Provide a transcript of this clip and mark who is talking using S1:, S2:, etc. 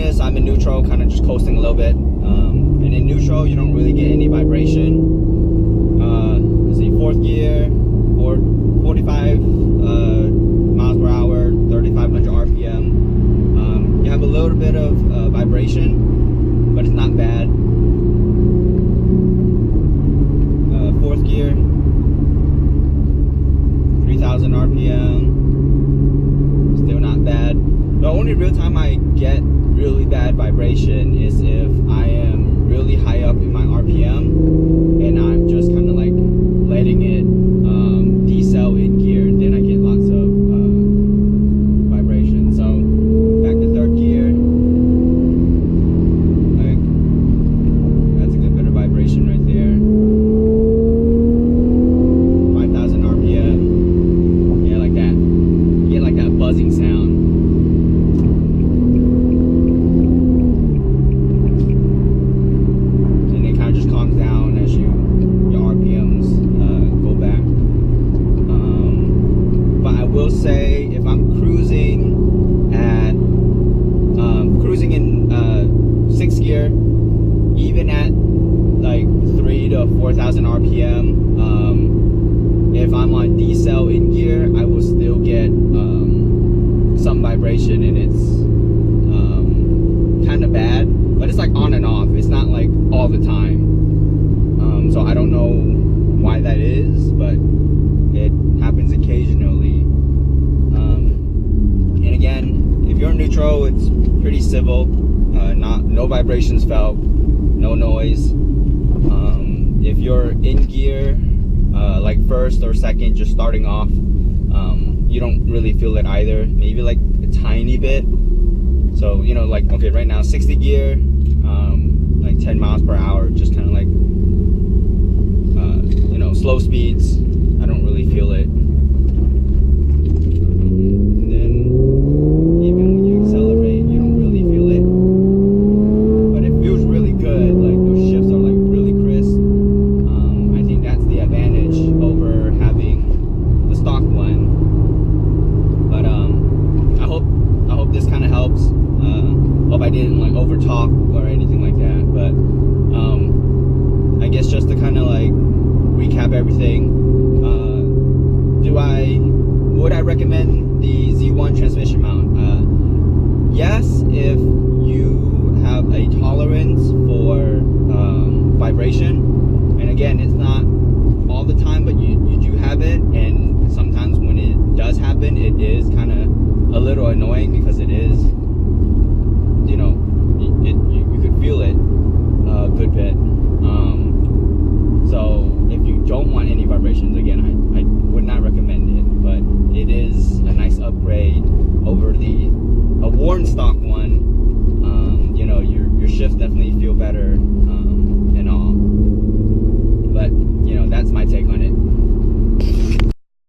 S1: honest, I'm in neutral, kind of just coasting a little bit. And in neutral, you don't really get any vibration. Let's see, 4th gear, 45 miles per hour, 3,500 RPM. You have a little bit of vibration, but it's not bad. 4th gear, 3,000 RPM, still not bad. The only real time I get really bad vibration is if I am really high up in my RPM and I'm just kind of like letting it decel in gear, then I get lots of vibration. So back to 3rd gear, like that's a good bit of vibration right there. 5,000 RPM, yeah, like that. You get like that buzzing sound. Say if I'm cruising in 6th gear, even at like 3,000 to 4,000 RPM, if I'm on decel in gear, I will still get some vibration, and it's kind of bad, but it's like on and off. It's not like all the time. So I don't know why that is, but it happens occasionally. And again, if you're neutral, it's pretty civil. No vibrations felt, no noise. If you're in gear, like 1st or 2nd, just starting off, you don't really feel it either. Maybe like a tiny bit. So, you know, like, okay, right now 60 gear, like 10 miles per hour, just kind of like, you know, slow speeds. I don't really feel it. Hope I didn't like over talk or anything like that, but I guess just to kind of like recap everything, would I recommend the Z1 transmission mount? Yes, if you have a tolerance for vibration, and again, it's not all the time, but you do have it, and sometimes when it does happen, it is kind of a little annoying because it is